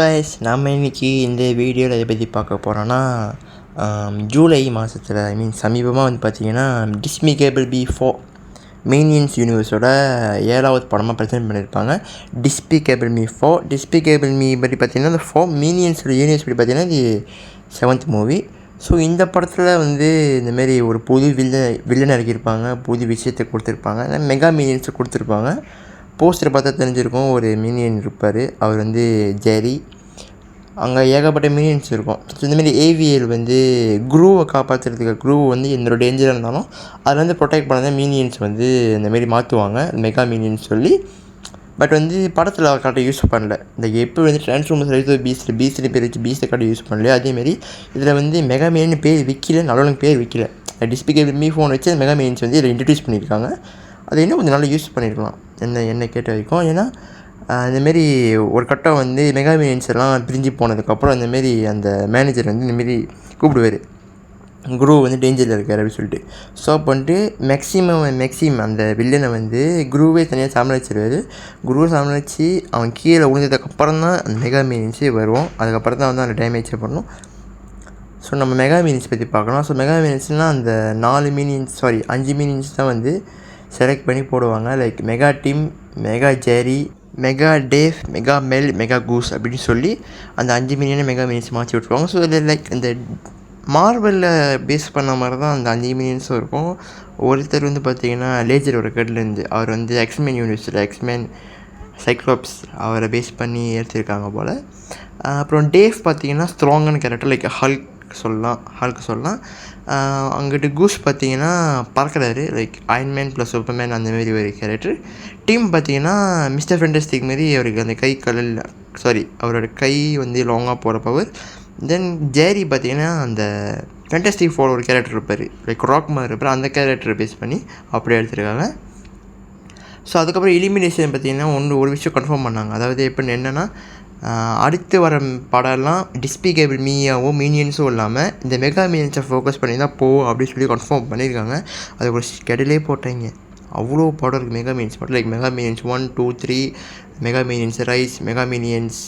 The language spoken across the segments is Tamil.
கைஸ், நம்ம இன்றைக்கி இந்த வீடியோவில் எதை பற்றி பார்க்க போகிறோன்னா ஜூலை மாதத்தில் சமீபமாக வந்து பார்த்திங்கன்னா டிஸ்பிகேபிள் மீ 4 மினியன்ஸ் யூனிவர்ஸோட 7வது படமாக ப்ரெசென்ட் பண்ணியிருப்பாங்க. டிஸ்பிகேபிள் மீ 4 டிஸ்பிகேபிள் மீ பற்றி பார்த்திங்கன்னா இந்த 4 மினியன்ஸோட யூனிவர்ஸ் பற்றி பார்த்திங்கன்னா இது 7th மூவி. ஸோ இந்த படத்தில் வந்து இந்தமாரி ஒரு புது வில்லன் இறக்கியிருப்பாங்க, புது விஷயத்தை கொடுத்துருப்பாங்க, மெகா மினியன்ஸை கொடுத்துருப்பாங்க. போஸ்டரை பார்த்தா தெரிஞ்சிருக்கும், ஒரு மினியன் இருப்பார், அவர் வந்து ஜெரி. அங்கே ஏகப்பட்ட மினியன்ஸ் இருக்கும். ஸோ இந்தமாரி ஏவிஎல் வந்து குரூவை காப்பாற்றுறதுக்கு, குரூ வந்து எந்தோட டேஞ்சராக இருந்தாலும் அதில் வந்து ப்ரொடெக்ட் பண்ண தான் மினியன்ஸ் வந்து இந்தமாரி மாற்றுவாங்க, மெகா மினியன்ஸ் சொல்லி. பட் வந்து படத்தில் கரெக்டாக யூஸ் பண்ணல. இந்த எப்படி வந்து ட்ரான்ஸ்ஃபார்மர்ஸ் எடுத்து பீஸ்ட்டு பேர் வச்சு பீஸ்ட்டை கரெக்டாக யூஸ் பண்ணல. அதேமாரி இதில் வந்து மெகா மினியன் பேர் விற்கல, நல்லவனுக்கு பேர் விற்கல. டிஸ்பிகேபிள் மீ ஃபோன் வச்சு மெகா மினியன்ஸ் வந்து இதில் இன்ட்ரடியூஸ் பண்ணியிருக்காங்க. அதை இன்னும் கொஞ்சம் நல்லா யூஸ் பண்ணியிருக்கலாம் என்ன கேட்ட வரைக்கும். ஏன்னா இந்தமாரி ஒரு கட்டம் வந்து மெகா மினியன்ஸ் எல்லாம் பிரிஞ்சு போனதுக்கப்புறம் இந்தமாரி அந்த மேனேஜர் வந்து இந்தமாரி கூப்பிடுவார், குரு வந்து டேஞ்சரில் இருக்கார் அப்படின்னு சொல்லிட்டு. ஸோ அப்போ வந்துட்டு மேக்ஸிமம் அந்த வில்லனை வந்து குருவே தனியாக சமாளிச்சிருவார். குருவை சமாளித்து அவன் கீழே விழுந்ததுக்கப்புறம் தான் அந்த மெகா மினியன்ஸே வரும். அதுக்கப்புறம் தான் வந்து அந்த டேமேஜே பண்ணணும். ஸோ நம்ம மெகா மினியன்ஸ் பற்றி பார்க்கலாம். ஸோ மெகா மினியன்ஸ்னால் அந்த 5 மினியன்ஸ் தான் வந்து செலக்ட் பண்ணி போடுவாங்க. லைக் மெகா டீம், மெகா ஜெரி, மெகா டேவ், மெகா மெல், மெகா கூஸ் அப்படின்னு சொல்லி அந்த 5 மினியனை மெகா மினியன்ஸ் மாற்றி விட்ருவாங்க. ஸோ இதில் லைக் இந்த மார்வலில் பேஸ் பண்ண மாதிரி தான் அந்த 5 மினியன்ஸும் இருக்கும். ஒருத்தர் வந்து பார்த்திங்கன்னா லேஜரோட கட்லேருந்து, அவர் வந்து எக்ஸ்மேன் யூனிவர்ஸில் எக்ஸ்மேன் சைக்ளோப்ஸ் அவரை பேஸ் பண்ணி எடுத்திருக்காங்க போல். அப்புறம் டேவ் பார்த்திங்கன்னா ஸ்ட்ராங்கான கேரக்டர், லைக் ஹல்க் சொல்லலாம். அங்கிட்டு கூஸ் பார்த்திங்கன்னா பறக்கிறாரு, லைக் அயன்மேன் ப்ளஸ் சூப்பர்மேன் அந்தமாரி ஒரு கேரக்டர். டீம் பார்த்திங்கன்னா மிஸ்டர் ஃபென்டாஸ்டிக் மாரி அவருக்கு அந்த அவரோட கை வந்து லாங்காக போகிற பவர். தென் ஜேரி பார்த்திங்கன்னா அந்த ஃபென்டாஸ்டிக் 4 ஒரு கேரக்டர் இருப்பார், லைக் ராக் மாதிரி இருப்பார், அந்த கேரக்டரை பேஸ் பண்ணி அப்படியே எடுத்துருக்காங்க. ஸோ அதுக்கப்புறம் எலிமினேஷன் பார்த்திங்கன்னா ஒரு விஷயம் கன்ஃபார்ம் பண்ணாங்க. அதாவது எப்படின்னு என்னென்னா, அடுத்து வர படம்லாம் டிஸ்பிகேபிள் மீயாவும் மினியன்ஸும் இல்லாமல் இந்த மெகா மினியன்ஸை ஃபோக்கஸ் பண்ணி தான் போகும் அப்படின்னு சொல்லி கன்ஃபார்ம் பண்ணியிருக்காங்க. அது ஒரு ஸ்கெடியூலே போட்டாங்க. அவ்வளோ படம் இருக்குது மெகா மினியன்ஸ் படம். Like mega minions 1, 2, 3, mega minions rice, mega minions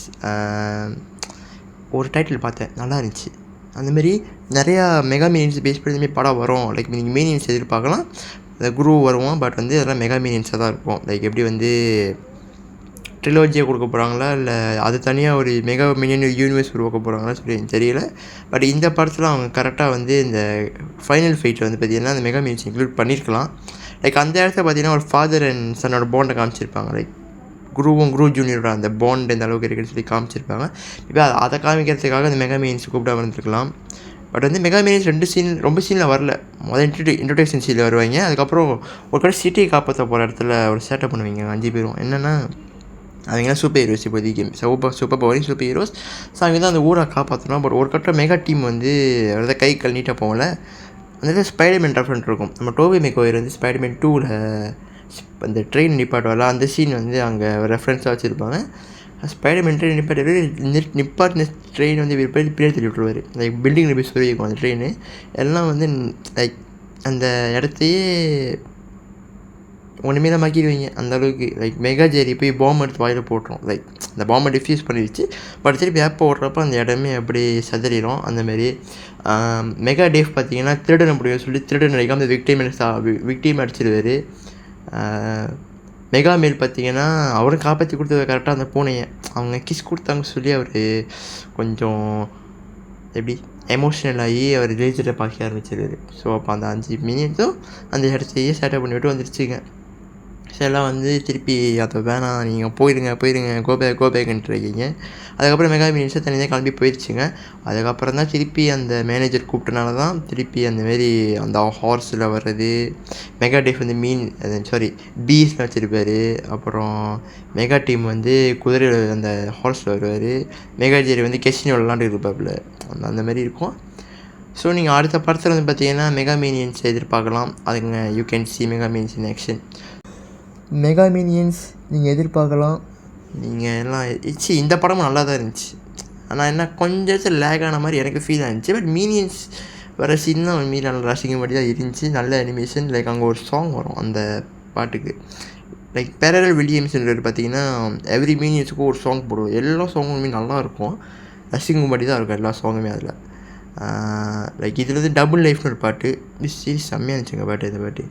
ஒரு டைட்டில் பார்த்தேன், நல்லா இருந்துச்சு. அந்தமாரி நிறையா மெகா மினியன்ஸ் பேஸ் பண்ணி படம் வரும். லைக் நீங்கள் மினியன்ஸ் எதிர்பார்க்கலாம், இந்த குரு வருவோம். பட் வந்து அதெல்லாம் மெகா மினியன்ஸாக தான் இருக்கும். லைக் எப்படி வந்து ட்ரிலோஜியை கொடுக்க போகிறாங்களா, இல்லை அது தனியாக ஒரு மெகா மினியன் யூனிவர்ஸ் உருவாக்க போகிறாங்களா சொல்லி தெரியல. பட் இந்த படத்தில் அவங்க கரெக்டாக வந்து இந்த ஃபைனல் ஃபைட்டில் வந்து பார்த்திங்கன்னா அந்த மெகா மினியன்ஸ் இன்க்ளூட் பண்ணியிருக்கலாம். லைக் அந்த இடத்துல பார்த்திங்கன்னா ஒரு ஃபாதர் அண்ட் சன்னோட பாண்டை காமிச்சிருப்பாங்க. லைக் குரு ஜூனியரோட அந்த பாண்ட் இந்த அளவுக்கு இருக்குன்னு சொல்லி காமிச்சிருப்பாங்க. இப்போ அதை காமிக்கிறதுக்காக அந்த மெகா மினியன்ஸ் கூப்பிட்டு வந்துருக்கலாம். பட் வந்து மெகா மினியன்ஸ் ரொம்ப சீனில் வரல. இன்ட்ரோடக்ஷன் சீனில் வருவாங்க. அதுக்கப்புறம் ஒரு கடை சிட்டியை காப்பாற்ற போகிற இடத்துல ஒரு சேட்டை பண்ணுவீங்க 5 பேரும். என்னென்னா அவங்களாம் சூப்பர் ஹீரோஸ், இப்போதைக்கு super powering super heroes. So அவங்க தான் அந்த ஊரை காப்பாற்றணும். பட் ஒரு கட்ட மெகா டீம் வந்து அவரது கை நீட்டாக போகல. அந்த ஸ்பைடர்மேன் ரெஃபரன்ஸ் இருக்கும். நம்ம டோபி மேக்வயர் வந்து ஸ்பைடர்மேன் 2ல் அந்த ட்ரெயின் நிப்பாட்டுவால அந்த சீன் வந்து அங்கே ரெஃபரன்ஸாக வச்சுருப்பாங்க. ஸ்பைடர்மேன் ட்ரெயின் நிப்பாட்டின ட்ரெயின் வந்து பின்னாடி தள்ளி விட்ருவார். லைக் பில்டிங்கில் போய் சொல்லியிருக்கும் அந்த ட்ரெயின் எல்லாம் வந்து லைக் அந்த இடத்தையே ஒன்றுமே தான் மாக்கிடுவீங்க அந்தளவுக்கு. லைக் மெகா ஜெரி போய் பாம்பு எடுத்து வாயில் போட்டுரும். லைக் அந்த பாம்பை டிஃப்யூஸ் பண்ணிடுச்சு. பட் திருப்பி ஆப்போ ஓடுறப்போ அந்த இடமே அப்படியே சதறிடும். அந்தமாரி மெகா டேவ் பார்த்திங்கன்னா திருடன் முடியும் சொல்லி திருடன் நினைக்காம அந்த விக்டீம் அடிச்சிடுவார். மெகா மேல் பார்த்திங்கன்னா அவரும் காப்பாற்றி கொடுத்தது கரெக்டாக அந்த பூனையை அவங்க கிஸ் கொடுத்தாங்க சொல்லி அவர் கொஞ்சம் எப்படி எமோஷ்னல் ஆகி அவர் ரிலேஜரை பார்க்க ஆரம்பிச்சிருவார். ஸோ அப்போ அந்த 5 மினிட்ஸும் அந்த இடத்தையே சேட்டை பண்ணிவிட்டு வந்துருச்சுங்க. ஸோ எல்லாம் வந்து திருப்பி அதை வேணாம், நீங்கள் போயிடுங்க கோபேக்குன்ட்டு இருக்கீங்க. அதுக்கப்புறம் மெகா மினியன்ஸை தனியாக கிளம்பி போயிடுச்சுங்க. அதுக்கப்புறம் தான் திருப்பி அந்த மேனேஜர் கூப்பிட்டனால தான் திருப்பி அந்தமாரி அந்த ஹார்ஸில் வர்றது. மெகா டேவ் வந்து பீஸில் வச்சுருப்பார். அப்புறம் மெகா டீம் வந்து குதிரையில் அந்த ஹார்ஸில் வருவார். மெகா ஜெரி வந்து கெசினோ விளாண்டு இருப்பாப்புல, அந்தமாரி இருக்கும். ஸோ நீங்கள் அடுத்த படத்தில் வந்து பார்த்திங்கன்னா மெகா மினியன்ஸ் எதிர்பார்க்கலாம். அதுங்க you can see mega minions in action. Mega minions நீங்கள் எதிர்பார்க்கலாம். நீங்கள் எல்லாம் இந்த படமும் நல்லா தான் இருந்துச்சு. ஆனால் என்ன கொஞ்சம் லேக் ஆன மாதிரி எனக்கு ஃபீல் ஆகிருந்துச்சு. பட் மினியன்ஸ் வர சீன் தான் மீறி நல்லா ரசிக்க மாதிரி தான் இருந்துச்சு. நல்ல அனிமேஷன். லைக் அங்கே ஒரு சாங் வரும் அந்த பாட்டுக்கு, லைக் பேரல் வில்லியம்ஸ்ன்றது பார்த்தீங்கன்னா எவ்ரி மீனியன்ஸுக்கும் ஒரு சாங் போடுவோம். எல்லா சாங்குமே நல்லாயிருக்கும், ரசிக்கும்படி தான் இருக்கும் எல்லா சாங்குமே அதில். லைக் இதில் வந்து டபுள் லைஃப்னு ஒரு பாட்டு, செம்மையாக இருந்துச்சுங்க பாட்டு. இந்த பாட்டு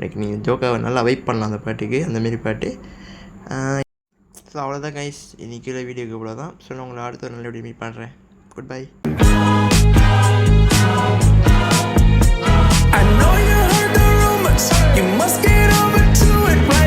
லைக் நீங்கள் ஜோக்காக நல்லா வைப் பண்ணலாம் அந்த பாட்டுக்கு, அந்தமாரி பாட்டு. ஸோ அவ்வளோதான் கைஸ், இன்றைக்கி உள்ள வீடியோக்கு இவ்வளோ தான். ஸோ நான் உங்களை அடுத்த ஒரு நல்ல வீடியோ மீட் பண்ணுறேன். Good bye. I know you heard the rumors, you must get over to it right